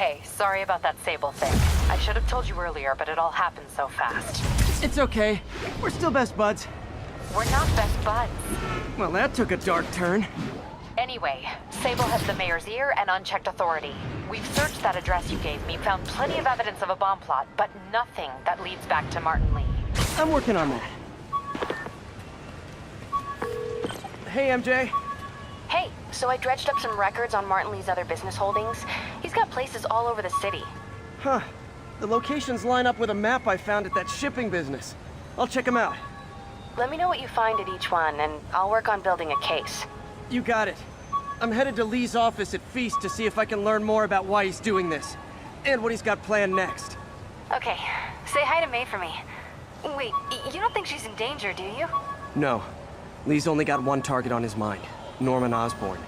Hey, sorry about that Sable thing. I should have told you earlier, but it all happened so fast. It's okay. We're still best buds. We're not best buds. Well, that took a dark turn. Anyway, Sable has the mayor's ear and unchecked authority. We've searched that address you gave me, found plenty of evidence of a bomb plot, but nothing that leads back to Martin Lee. I'm working on that. Hey, MJ. Hey, so I dredged up some records on Martin Lee's other business holdings. He's got places all over the city. Huh. The locations line up with a map I found at that shipping business. I'll check them out. Let me know what you find at each one, and I'll work on building a case. You got it. I'm headed to Lee's office at Feast to see if I can learn more about why he's doing this. And what he's got planned next. Okay. Say hi to May for me. Wait, you don't think she's in danger, do you? No. Lee's only got one target on his mind. Norman Osborn.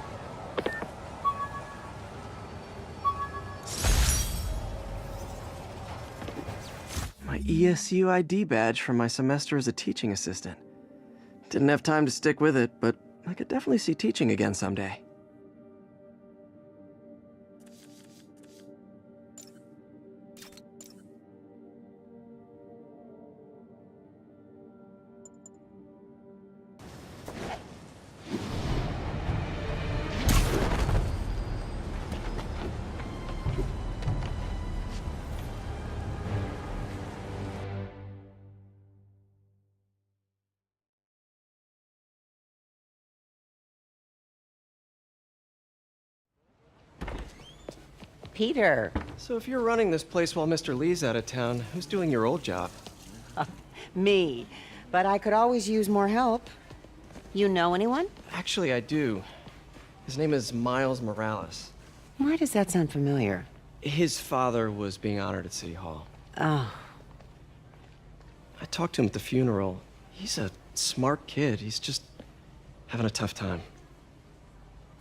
My ESU ID badge from my semester as a teaching assistant. Didn't have time to stick with it, but I could definitely see teaching again someday. Peter. So if you're running this place while Mr. Lee's out of town, who's doing your old job? Me. But I could always use more help. You know anyone? Actually, I do. His name is Miles Morales. Why does that sound familiar? His father was being honored at City Hall. Oh. I talked to him at the funeral. He's a smart kid. He's just having a tough time.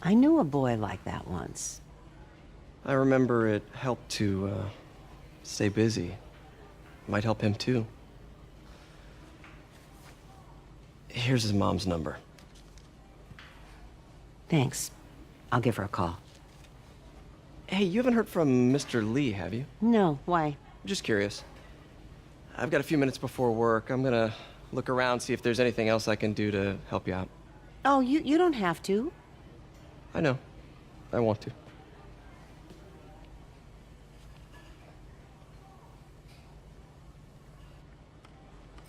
I knew a boy like that once. I remember it helped to stay busy. Might help him too. Here's his mom's number. Thanks. I'll give her a call. Hey, you haven't heard from Mr. Lee, have you? No, why? Just curious. I've got a few minutes before work. I'm gonna look around, see if there's anything else I can do to help you out. Oh, you don't have to. I know. I want to.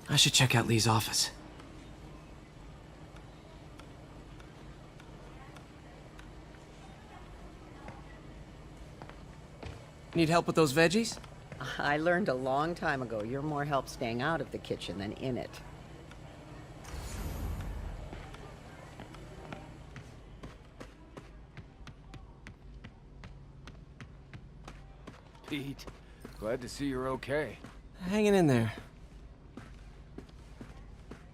I should check out Lee's office. Need help with those veggies? I learned a long time ago you're more help staying out of the kitchen than in it. Pete, glad to see you're okay. Hanging in there.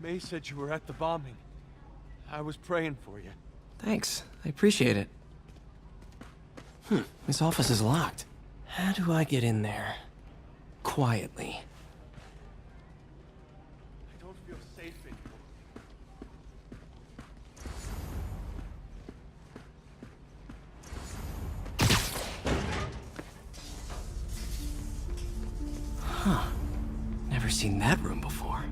May said you were at the bombing. I was praying for you. Thanks. I appreciate it. This office is locked. How do I get in there? Quietly. I don't feel safe anymore. Huh. Never seen that room before.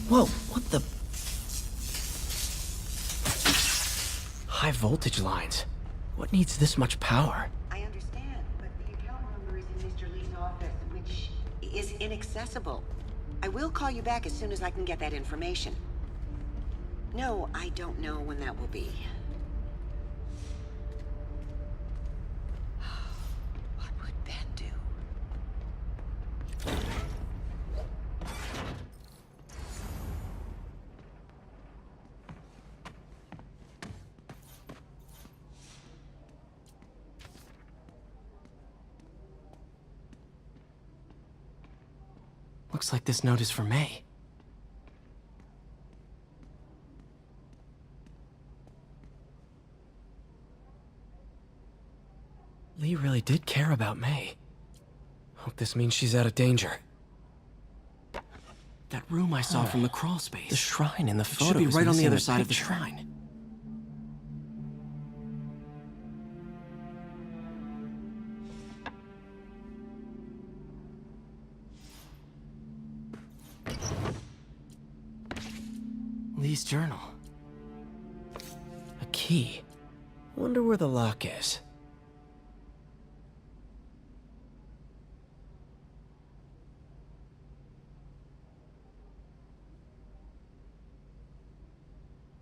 Whoa, what the? High voltage lines. What needs this much power? I understand, but the account number is in Mr. Lee's office, which is inaccessible. I will call you back as soon as I can get that information. No, I don't know when that will be. What would Ben do? Looks like this note is for May. Lee really did care about May. Hope this means she's out of danger. That room I saw from the crawl space. The shrine in the photo should be right on the other side of the shrine. Lee's journal. A key. Wonder where the lock is.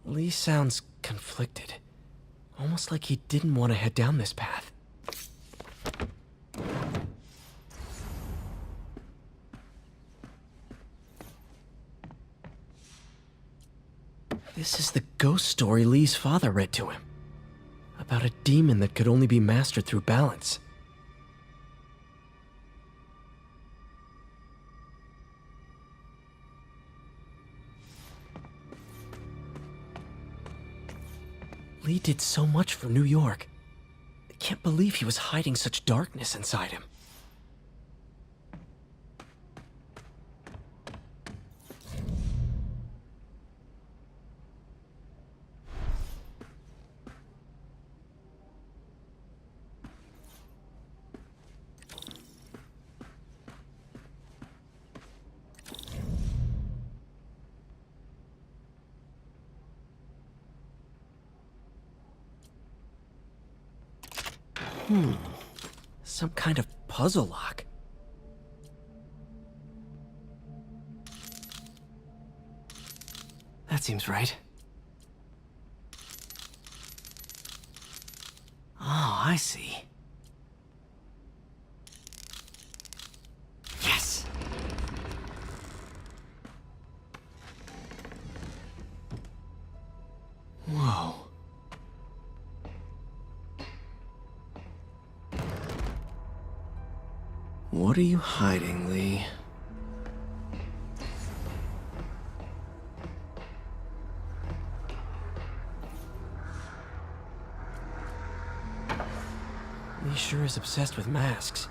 Lee sounds conflicted. Almost like he didn't want to head down this path. This is the ghost story Lee's father read to him. About a demon that could only be mastered through balance. Lee did so much for New York. I can't believe he was hiding such darkness inside him. Some kind of puzzle lock. That seems right. Oh, I see. Yes! Whoa. What are you hiding, Lee? Lee sure is obsessed with masks.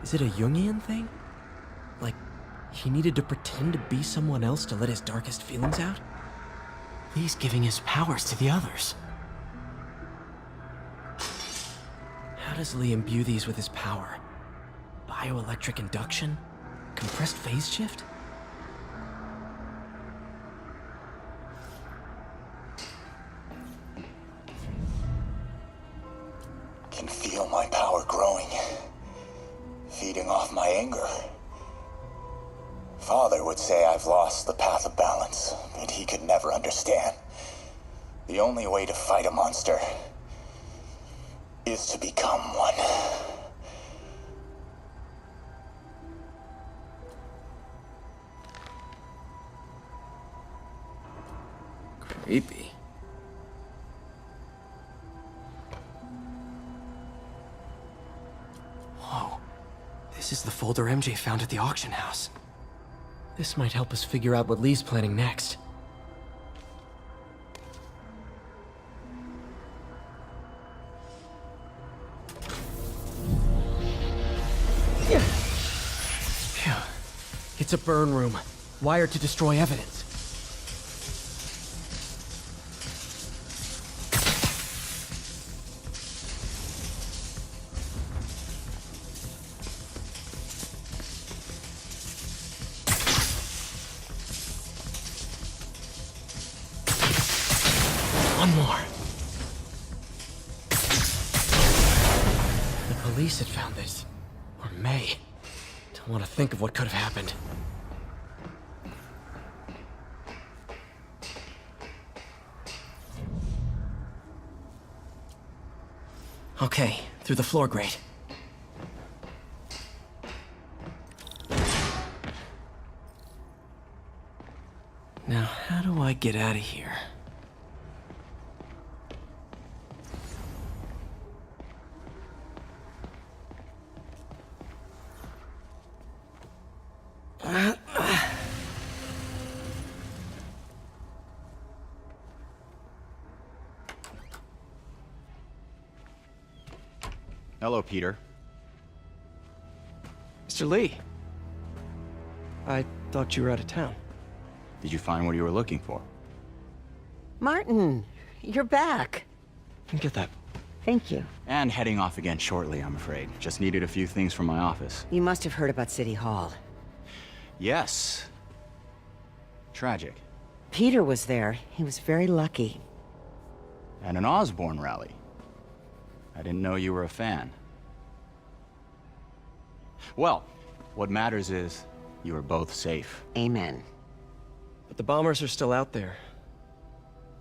Is it a Jungian thing? Like, he needed to pretend to be someone else to let his darkest feelings out? Lee's giving his powers to the others. How does Lee imbue these with his power? Bioelectric induction? Compressed phase shift? Can feel my power growing, feeding off my anger. Father would say I've lost the path of balance, but he could never understand. The only way to fight a monster is to become one. Creepy. Whoa. This is the folder MJ found at the auction house. This might help us figure out what Lee's planning next. Phew. It's a burn room, wired to destroy evidence. One more. The police had found this. Or may. Don't want to think of what could have happened. Okay, through the floor grate. Now, how do I get out of here? Hello, Peter. Mr. Lee. I thought you were out of town. Did you find what you were looking for? Martin, you're back. Get that. Thank you. And heading off again shortly, I'm afraid. Just needed a few things from my office. You must have heard about City Hall. Yes. Tragic. Peter was there. He was very lucky. At an Osborne rally. I didn't know you were a fan. Well, what matters is you are both safe. Amen. But the bombers are still out there.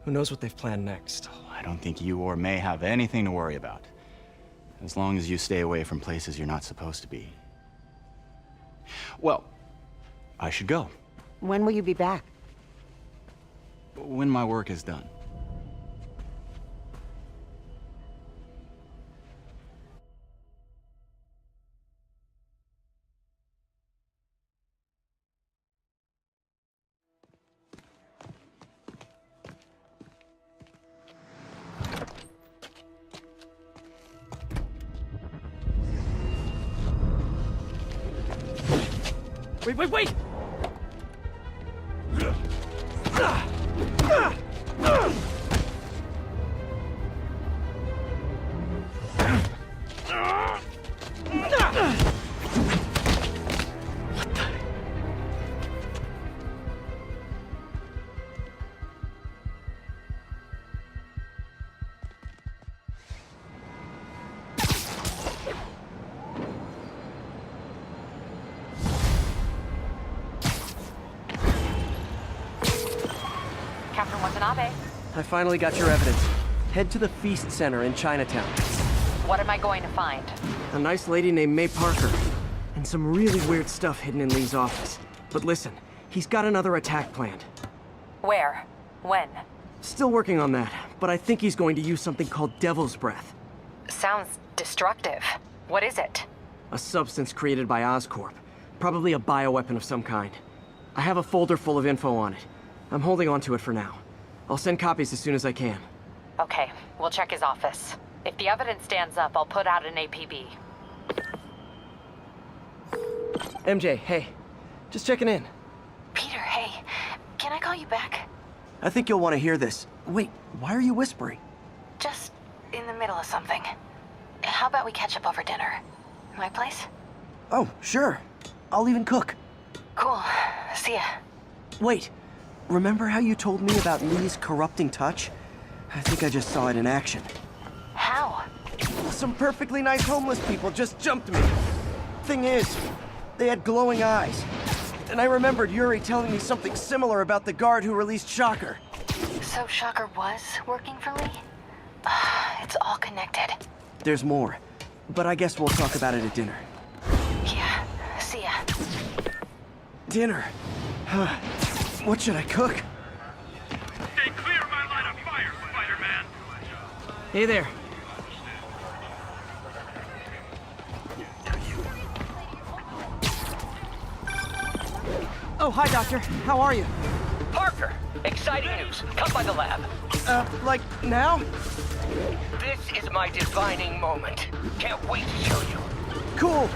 Who knows what they've planned next? I don't think you or May have anything to worry about. As long as you stay away from places you're not supposed to be. Well, I should go. When will you be back? When my work is done. Wait! Captain Watanabe, I finally got your evidence. Head to the Feast Center in Chinatown. what am I going to find? A nice lady named May Parker. And some really weird stuff hidden in Lee's office. But listen, he's got another attack planned. Where? When? Still working on that, but I think he's going to use something called Devil's Breath. Sounds destructive. What is it? A substance created by Oscorp. Probably a bioweapon of some kind. I have a folder full of info on it. I'm holding on to it for now. I'll send copies as soon as I can. Okay, we'll check his office. If the evidence stands up, I'll put out an APB. MJ, hey. Just checking in. Peter, hey. Can I call you back? I think you'll want to hear this. Wait, why are you whispering? Just in the middle of something. How about we catch up over dinner? My place? Oh, sure. I'll even cook. Cool. See ya. Wait, remember how you told me about Lee's corrupting touch? I think I just saw it in action. How? Some perfectly nice homeless people just jumped me. Thing is, they had glowing eyes. And I remembered Yuri telling me something similar about the guard who released Shocker. So Shocker was working for Lee? It's all connected. There's more, but I guess we'll talk about it at dinner. Yeah, see ya. Dinner? What should I cook? Stay clear of my line of fire, Spider-Man! Hey there. Oh, hi, Doctor. How are you? Parker, exciting news. Come by the lab. Like now? This is my defining moment. Can't wait to show you. Cool.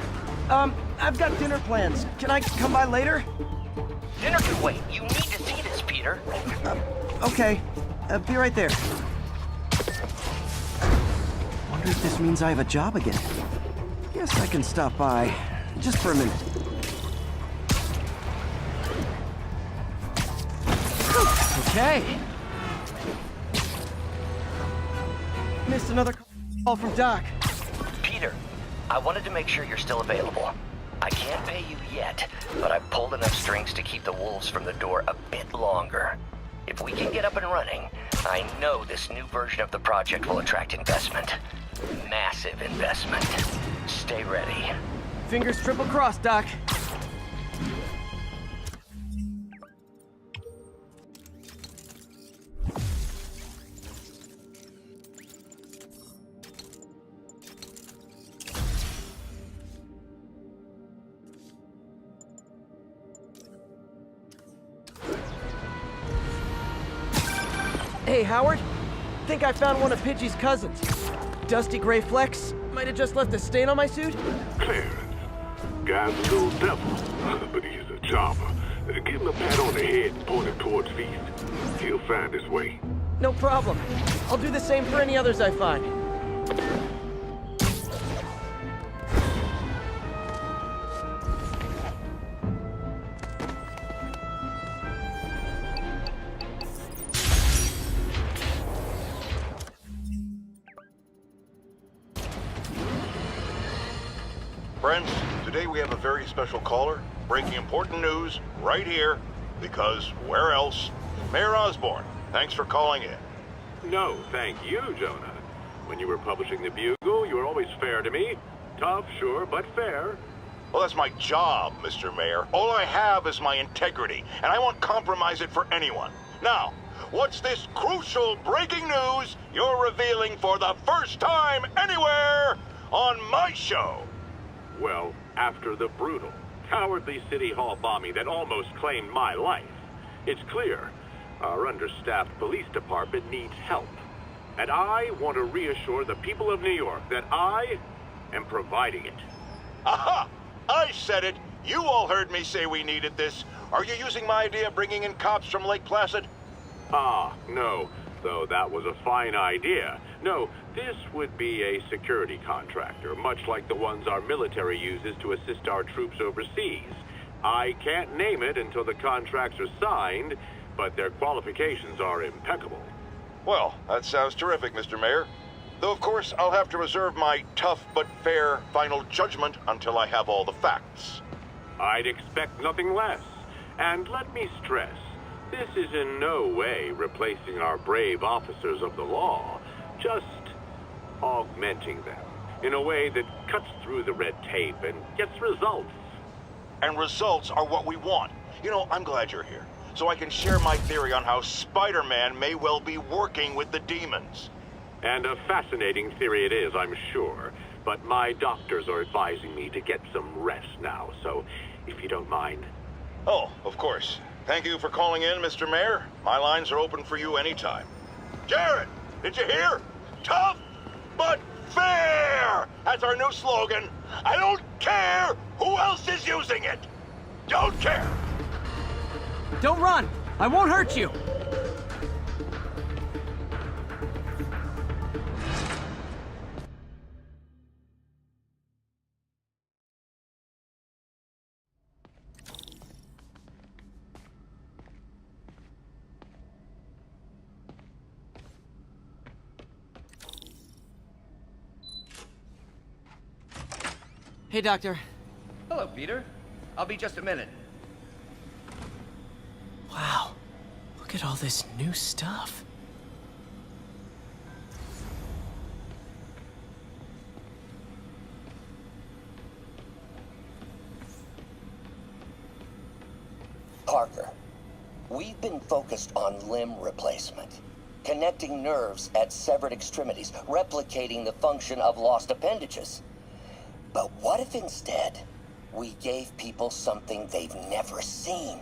I've got dinner plans. Can I come by later? Dinner can wait. You need to see this, Peter. Okay. Be right there. Wonder if this means I have a job again. Guess I can stop by. Just for a minute. Okay. Missed another call from Doc. Peter, I wanted to make sure you're still available. I can't pay you yet, but I've pulled enough strings to keep the wolves from the door a bit longer. If we can get up and running, I know this new version of the project will attract investment. Massive investment. Stay ready. Fingers triple crossed, Doc. Hey, Howard. Think I found one of Pidgey's cousins. Dusty gray flecks. Might have just left a stain on my suit. Clarence. Guy's a little devil, but he's a charmer. Give him a pat on the head and point him towards Feast. He'll find his way. No problem. I'll do the same for any others I find. Friends, today we have a very special caller, breaking important news right here, because where else? Mayor Osborn, thanks for calling in. No, thank you, Jonah. When you were publishing the Bugle, you were always fair to me. Tough, sure, but fair. Well, that's my job, Mr. Mayor. All I have is my integrity, and I won't compromise it for anyone. Now, what's this crucial breaking news you're revealing for the first time anywhere on my show? Well, after the brutal, cowardly City Hall bombing that almost claimed my life, it's clear our understaffed police department needs help. And I want to reassure the people of New York that I am providing it. Aha! I said it! You all heard me say we needed this. Are you using my idea of bringing in cops from Lake Placid? Ah, no. Though that was a fine idea. No, this would be a security contractor, much like the ones our military uses to assist our troops overseas. I can't name it until the contracts are signed, but their qualifications are impeccable. Well, that sounds terrific, Mr. Mayor. Though, of course, I'll have to reserve my tough but fair final judgment until I have all the facts. I'd expect nothing less. And let me stress, this is in no way replacing our brave officers of the law, just augmenting them in a way that cuts through the red tape and gets results. And results are what we want. You know, I'm glad you're here, so I can share my theory on how Spider-Man may well be working with the demons. And a fascinating theory it is, I'm sure. But my doctors are advising me to get some rest now, so if you don't mind. Oh, of course. Thank you for calling in, Mr. Mayor. My lines are open for you anytime. Jared, did you hear? Tough but fair! That's our new slogan. I don't care who else is using it. Don't care. Don't run! I won't hurt you! Hey, Doctor. Hello, Peter. I'll be just a minute. Wow. Look at all this new stuff. Parker, we've been focused on limb replacement, connecting nerves at severed extremities, replicating the function of lost appendages. But what if instead we gave people something they've never seen?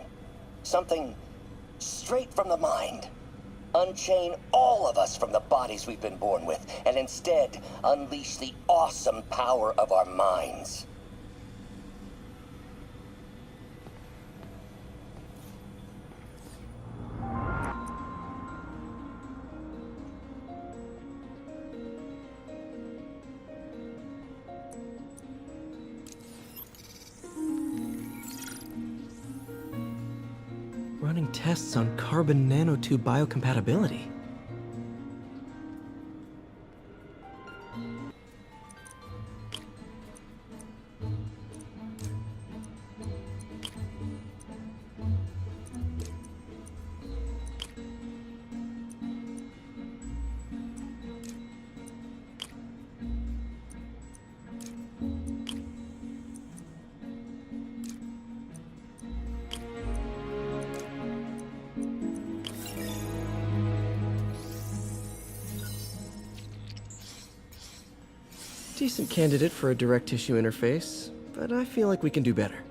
Something straight from the mind. Unchain all of us from the bodies we've been born with, and instead unleash the awesome power of our minds. Running tests on carbon nanotube biocompatibility. Decent candidate for a direct tissue interface, but I feel like we can do better.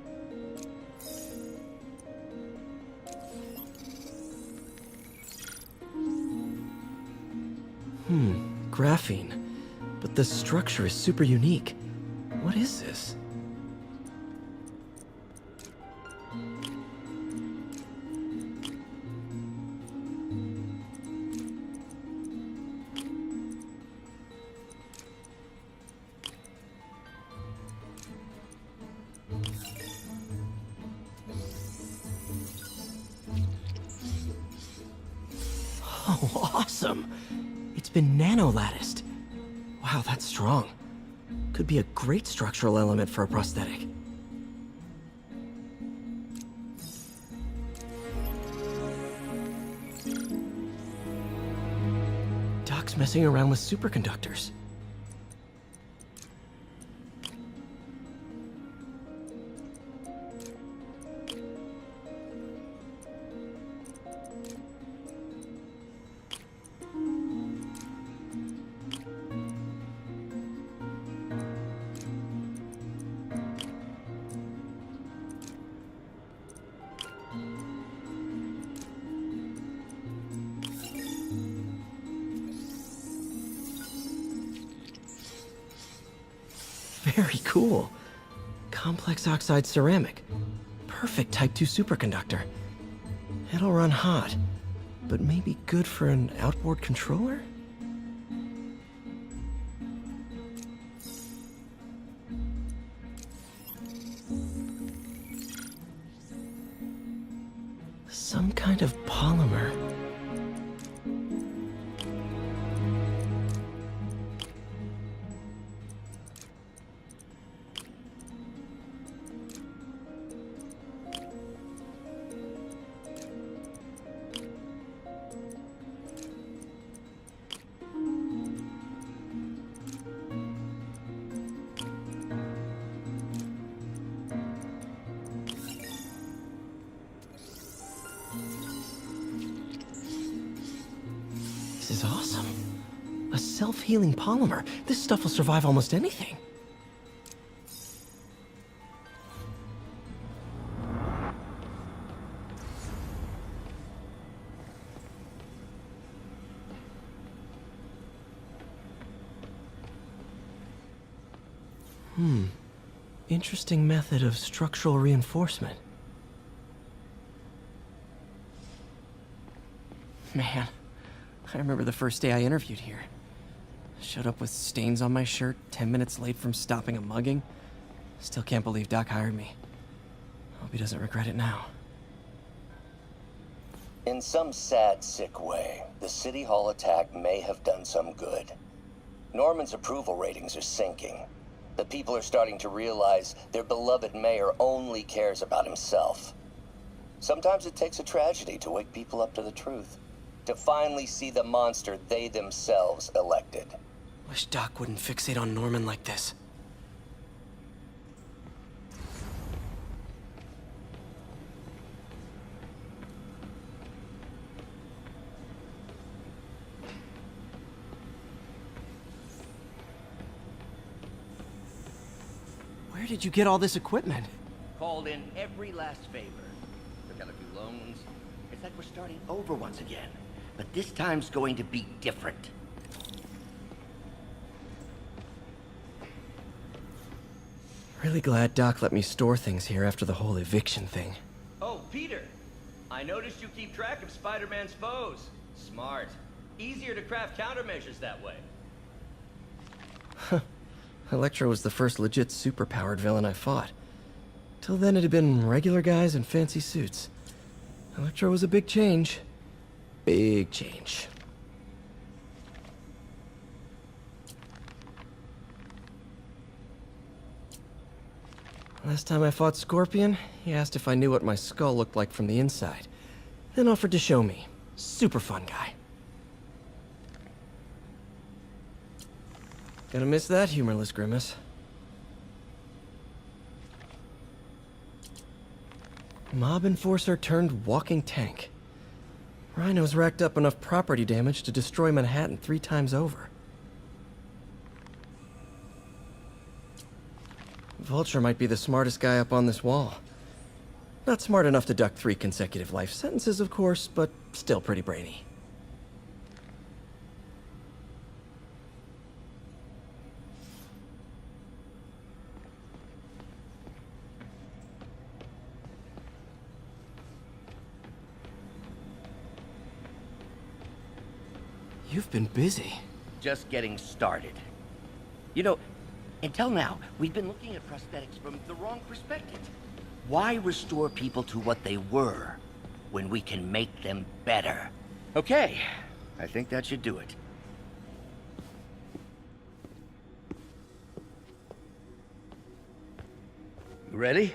Graphene. But the structure is super unique. What is this? Oh, awesome! It's been nano-latticed. Wow, that's strong. Could be a great structural element for a prosthetic. Doc's messing around with superconductors. Very cool. Complex oxide ceramic. Perfect Type 2 superconductor. It'll run hot, but maybe good for an outboard controller? Some kind of polymer. This is awesome. A self-healing polymer. This stuff will survive almost anything. Interesting method of structural reinforcement. Man, I remember the first day I interviewed here. Showed up with stains on my shirt, 10 minutes late from stopping a mugging. Still can't believe Doc hired me. Hope he doesn't regret it now. In some sad, sick way, the City Hall attack may have done some good. Norman's approval ratings are sinking. The people are starting to realize their beloved mayor only cares about himself. Sometimes it takes a tragedy to wake people up to the truth, to finally see the monster they themselves elected. Wish Doc wouldn't fixate on Norman like this. Where did you get all this equipment? Called in every last favor. Took out a few loans. It's like we're starting over once again. But this time's going to be different. Really glad Doc let me store things here after the whole eviction thing. Oh, Peter! I noticed you keep track of Spider-Man's foes. Smart. Easier to craft countermeasures that way. Electro was the first legit super-powered villain I fought. Till then it had been regular guys in fancy suits. Electro was a big change. Big change. Last time I fought Scorpion, he asked if I knew what my skull looked like from the inside. Then offered to show me. Super fun guy. Gonna miss that humorless grimace. Mob enforcer turned walking tank. Rhino's racked up enough property damage to destroy Manhattan 3 times over. Vulture might be the smartest guy up on this wall. Not smart enough to duck 3 consecutive life sentences, of course, but still pretty brainy. You've been busy. Just getting started. You know, until now, we've been looking at prosthetics from the wrong perspective. Why restore people to what they were when we can make them better? Okay, I think that should do it. Ready?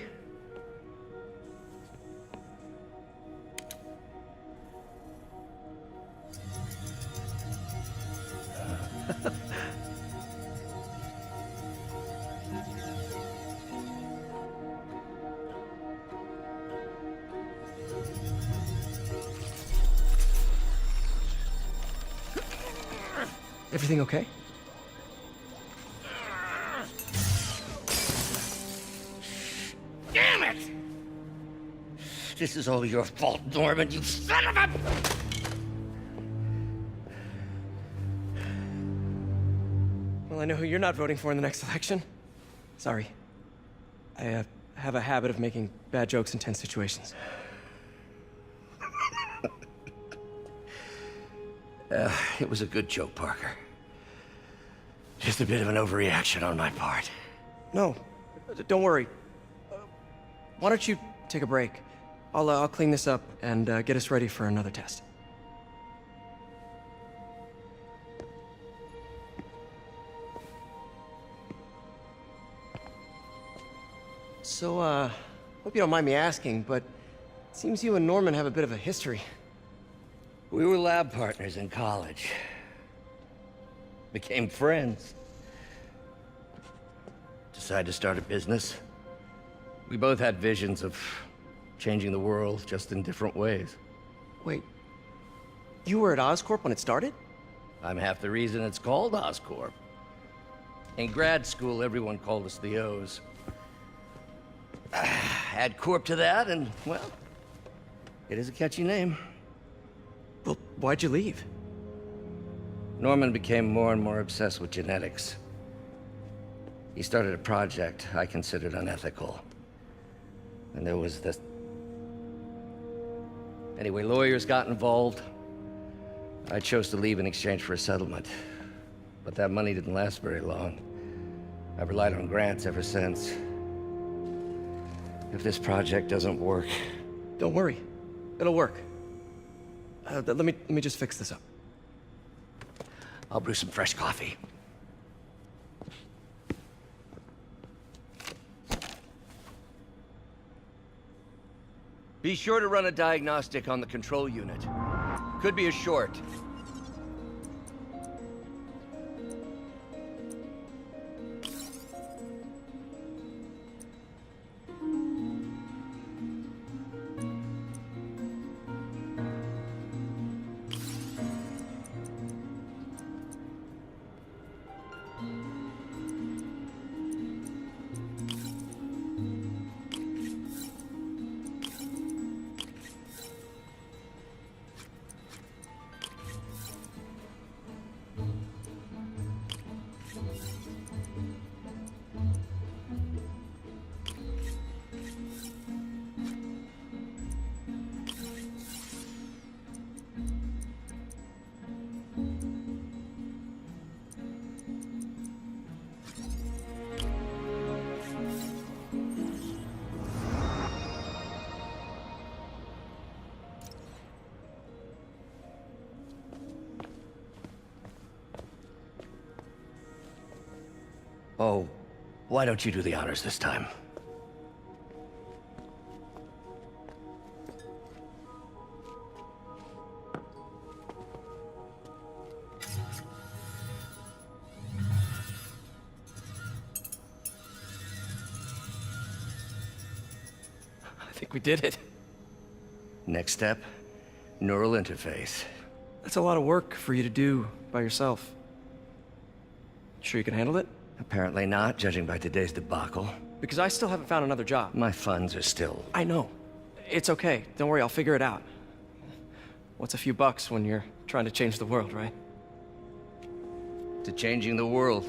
Everything okay? Damn it! This is all your fault, Norman, you son of a... Well, I know who you're not voting for in the next election. Sorry. I have a habit of making bad jokes in tense situations. It was a good joke, Parker. Just a bit of an overreaction on my part. No, don't worry. Why don't you take a break? I'll clean this up and get us ready for another test. So, hope you don't mind me asking, but it seems you and Norman have a bit of a history. We were lab partners in college. Became friends. Decided to start a business. We both had visions of changing the world, just in different ways. Wait, you were at Oscorp when it started? I'm half the reason it's called Oscorp. In grad school, everyone called us the O's. Add Corp to that, and, well, it is a catchy name. Well, why'd you leave? Norman became more and more obsessed with genetics. He started a project I considered unethical. And there was this... Anyway, lawyers got involved. I chose to leave in exchange for a settlement. But that money didn't last very long. I've relied on grants ever since. If this project doesn't work... Don't worry. It'll work. Let me just fix this up. I'll brew some fresh coffee. Be sure to run a diagnostic on the control unit. Could be a short. Oh, why don't you do the honors this time? I think we did it. Next step, neural interface. That's a lot of work for you to do by yourself. Sure you can handle it? Apparently not, judging by today's debacle. Because I still haven't found another job. My funds are still... I know. It's okay. Don't worry, I'll figure it out. What's a few bucks when you're trying to change the world, right? To changing the world.